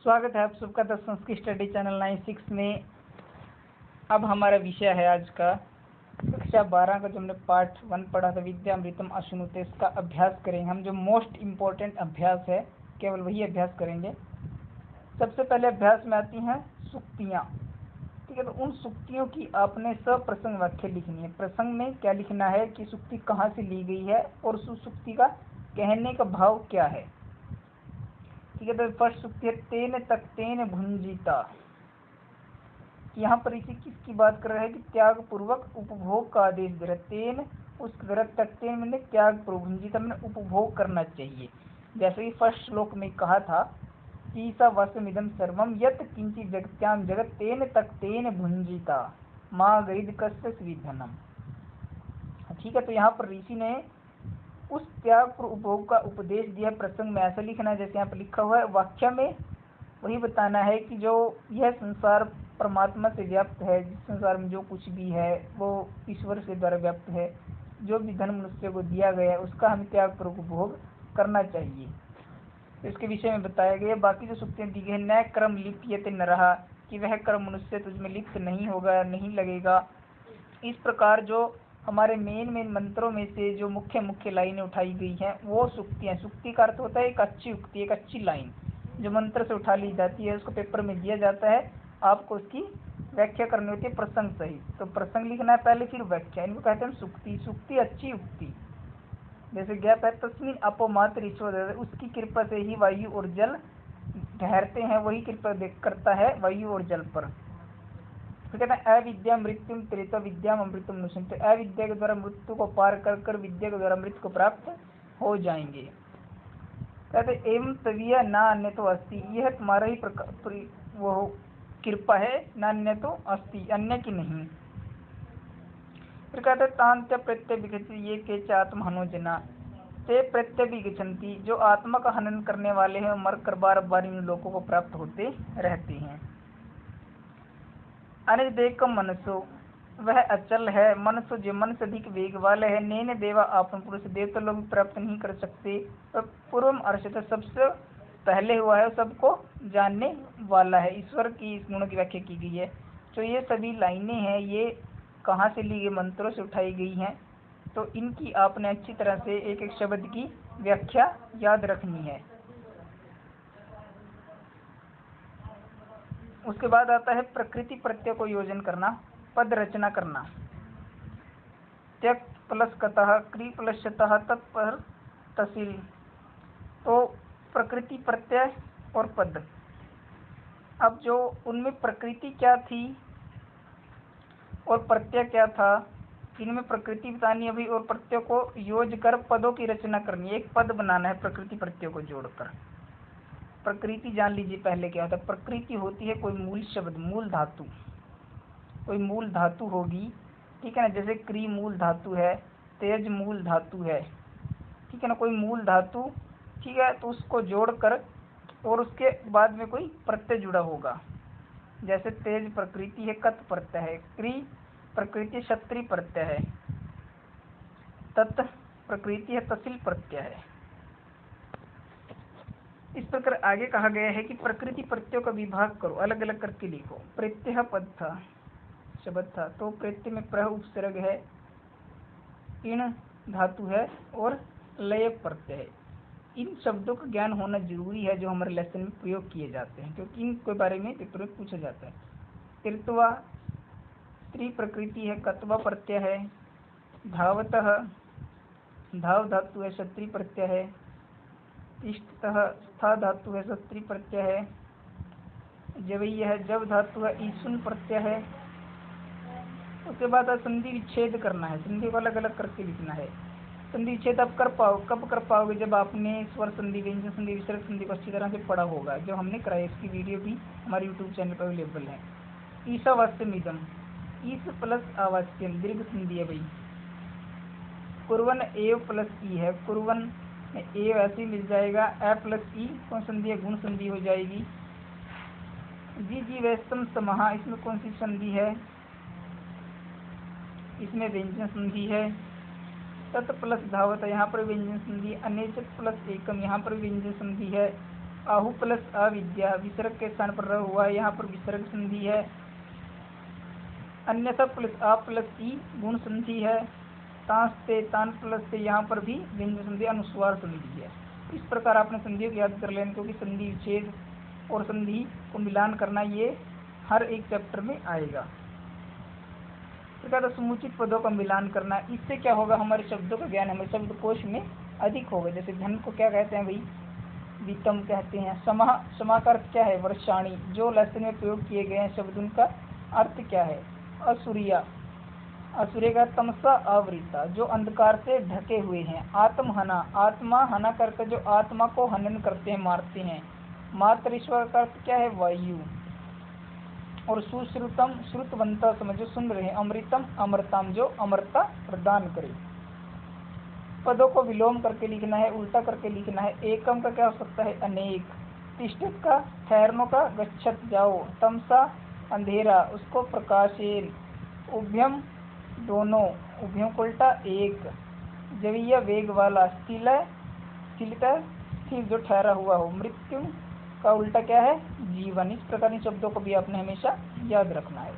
स्वागत है आप सबका द संस्कृत स्टडी चैनल 96 में। अब हमारा विषय है आज का कक्षा 12 का जो हमने पार्ट 1 पढ़ा था विद्यामृतम अश्नुते, इसका अभ्यास करेंगे हम। जो मोस्ट इम्पोर्टेंट अभ्यास है केवल वही अभ्यास करेंगे। सबसे पहले अभ्यास में आती हैं सूक्तियाँ। ठीक है, तो उन सूक्तियों की आपने सप्रसंग वाक्य लिखनी है। प्रसंग में क्या लिखना है कि सूक्ति कहाँ से ली गई है और उस सूक्ति का कहने का भाव क्या है। ठीक है, तो फर्स्ट सूक्ति है तेन तक तेन भुंजिता। यहाँ पर इसी किसकी बात कर रहा है कि त्याग पूर्वक उपभोग का आदेश दे रहा है। तेन उस तक तेन मैंने त्याग पूर्वक, भुंजिता मैंने उपभोग करना चाहिए। जैसे कि फर्स्ट श्लोक में कहा था कि स वसमिदं सर्वम यत् किंचित् जगत्याम जगत तेन तक तेन भुंजिता माँ गरीद कस्य स्विधनम। ठीक है, तो यहाँ पर ऋषि ने उस त्याग पर उपभोग का उपदेश दिया। प्रसंग में ऐसा लिखना है जैसे यहाँ पर लिखा हुआ है। वाक्य में वही बताना है कि जो यह संसार परमात्मा से व्याप्त है, जिस संसार में जो कुछ भी है वो ईश्वर से द्वारा व्याप्त है। जो भी धन मनुष्य को दिया गया है उसका हमें त्याग पर उपभोग करना चाहिए। तो इसके विषय में बताया गया। बाकी जो सूक्तियाँ दी गई, न कर्म लिप्यते न रहा, कि वह कर्म मनुष्य तुझमें लिप्त नहीं होगा, नहीं लगेगा। इस प्रकार जो हमारे मेन मंत्रों में से जो मुख्य लाइनें उठाई गई हैं वो सूक्तियाँ। सूक्ति का अर्थ होता है एक अच्छी उक्ति, एक अच्छी लाइन जो मंत्र से उठा ली जाती है, उसको पेपर में दिया जाता है, आपको उसकी व्याख्या करनी होती है प्रसंग सहित। तो प्रसंग लिखना है पहले, फिर व्याख्या। इनको कहते हैं सूक्ति। सूक्ति अच्छी उक्ति। जैसे ज्ञात है तस्मिन अपोमात्र ईश्वर, उसकी कृपा से ही वायु और जल ठहरते हैं, वही कृपा करता है वायु और जल पर। तो कहते हैं अविद्या मृत्युम त्रेता विद्याम अमृतम नुष्यन्ते। अविद्या के द्वारा मृत्यु को पार कर विद्या के द्वारा मृत्यु को प्राप्त हो जाएंगे। कहते एवं तवीय ना अन्य तो अस्ति, यह तुम्हारा ही वो कृपा है, ना अन्य तो अस्ति, अन्य की नहीं। फिर कहते तांत्य प्रत्यय विगति ये के आत्म हनोजना, ते प्रत्यय विगछन्ति, जो आत्मा का हनन करने वाले हैं मर कर बार बार इन लोगों को प्राप्त होते रहते हैं। अनिर्देकम मनसो, वह अचल है। मनुष्य जो मन से अधिक वेग वाले है। नैन देवा आपन पुरुष, देवता लोग प्राप्त नहीं कर सकते। तो पूर्वम अर्षित, सबसे पहले हुआ है, सबको जानने वाला है। ईश्वर की इस गुण की व्याख्या की गई है। तो ये सभी लाइनें हैं, ये कहाँ से ली गई? मंत्रों से उठाई गई हैं। तो इनकी आपने अच्छी तरह से एक एक शब्द की व्याख्या याद रखनी है। उसके बाद आता है प्रकृति प्रत्यय को योजन करना, पद रचना करना। त्यक प्लस कतः, क्री प्लस शतः, तत्पर तहसील। तो प्रकृति प्रत्यय और पद। अब जो उनमें प्रकृति क्या थी और प्रत्यय क्या था, इनमें प्रकृति बतानी अभी और प्रत्यय को योज कर पदों की रचना करनी है। एक पद बनाना है प्रकृति प्रत्यय को जोड़कर। प्रकृति जान लीजिए पहले क्या होता है। प्रकृति होती है कोई मूल शब्द, मूल धातु, कोई मूल धातु होगी। ठीक है ना, जैसे क्री मूल धातु है, तेज मूल धातु है। ठीक है ना, कोई मूल धातु। ठीक है, तो उसको जोड़कर और उसके बाद में कोई प्रत्यय जुड़ा होगा। जैसे तेज प्रकृति है, कत प्रत्यय है। क्री प्रकृति क्षत्रिय प्रत्यय है। तत् प्रकृति है, तसिल प्रत्यय है। इस प्रकार आगे कहा गया है कि प्रकृति प्रत्ययों का विभाग करो, अलग अलग करके लिखो। प्रत्यय पद था, शब्द था, तो प्रत्यय में प्रह उपसर्ग है, इन धातु है और लय प्रत्यय है। इन शब्दों का ज्ञान होना जरूरी है जो हमारे लेसन में प्रयोग किए जाते हैं, क्योंकि इनके बारे में पेपर में पूछा जाता है। तीर्थवा स्त्री प्रकृति है, कत्वा प्रत्यय है। धावतः धाव धातु है, क्षत्रिय प्रत्यय है। तिष्ठतः स्था धातु है, क्षत्रिय प्रत्यय है। जवैय है, जब धातु है, ईसुन प्रत्यय है। उसके बाद संधि विच्छेद करना है। संधि को अलग अलग करके लिखना है। संधि विच्छेद आप कब कर पाओगे? जब आपने स्वर संधि, व्यंजन संधि, विसर्ग संधि को अच्छी तरह से पढ़ा होगा, जो हमने कराया। इसकी वीडियो भी हमारे यूट्यूब चैनल पर अवेलेबल है। ईशावास्यमिदम, ईस प्लस आवास्यम, दीर्घ संधि है भाई। कुर्वन एव प्लस ई है, कुर्वन ए वैसे ही मिल जाएगा। ए प्लस ई कौन संधि है? गुण संधि हो जाएगी। जी वैस्तम समहा, इसमें कौन सी संधि है? इसमें व्यंजन संधि है। तत् प्लस धावत, यहाँ पर व्यंजन संधि। अनेचत प्लस एकम, यहाँ पर व्यंजन संधि है। आहु प्लस अविद्या, विसर्ग के स्थान पर र हुआ है, यहाँ पर विसर्ग संधि है। अन्यथा प्लस आ प्लस ई गुण संधि है। तांस्ते तान प्लस से, यहाँ पर भी व्यंजन संधि अनुस्वार संधि है। इस प्रकार आपने संधियों को याद कर लेना, क्योंकि संधि विच्छेद और संधि को मिलान करना ये हर एक चैप्टर में आएगा। तो समुचित पदों का मिलान करना, इससे क्या होगा, हमारे शब्दों का ज्ञान हमारे शब्दकोश में अधिक होगा। जैसे धन को क्या कहते हैं भाई, वितम कहते हैं। समा का अर्थ क्या है, वर्षाणी। जो लेसन में प्रयोग किए गए हैं शब्द उनका अर्थ क्या है, असुरिया। असुर्य का तमसा आवृता, जो अंधकार से ढके हुए हैं। आत्महना, आत्मा हना करके जो आत्मा को हनन करते हैं, मारते हैं। मातृश्वर का अर्थ क्या है, वायु। और सुश्रुतम, श्रुतवंता समझो सुन रहे हैं। अमृतम, अमृतम जो अमृता प्रदान करे। पदों को विलोम करके लिखना है, उल्टा करके लिखना है। एकम का क्या हो सकता है, अनेक। तिष्ठित का ठहरनो का, गच्छत जाओ। तमसा अंधेरा, उसको प्रकाशेन। उभयम दोनों, उभयों को उल्टा एक। जवीय वेग वाला। स्थिल स्थिलता स्थिर जो ठहरा हुआ हो। मृत्यु का उल्टा क्या है, जीवन। इस प्रकार इन शब्दों को भी आपने हमेशा याद रखना है।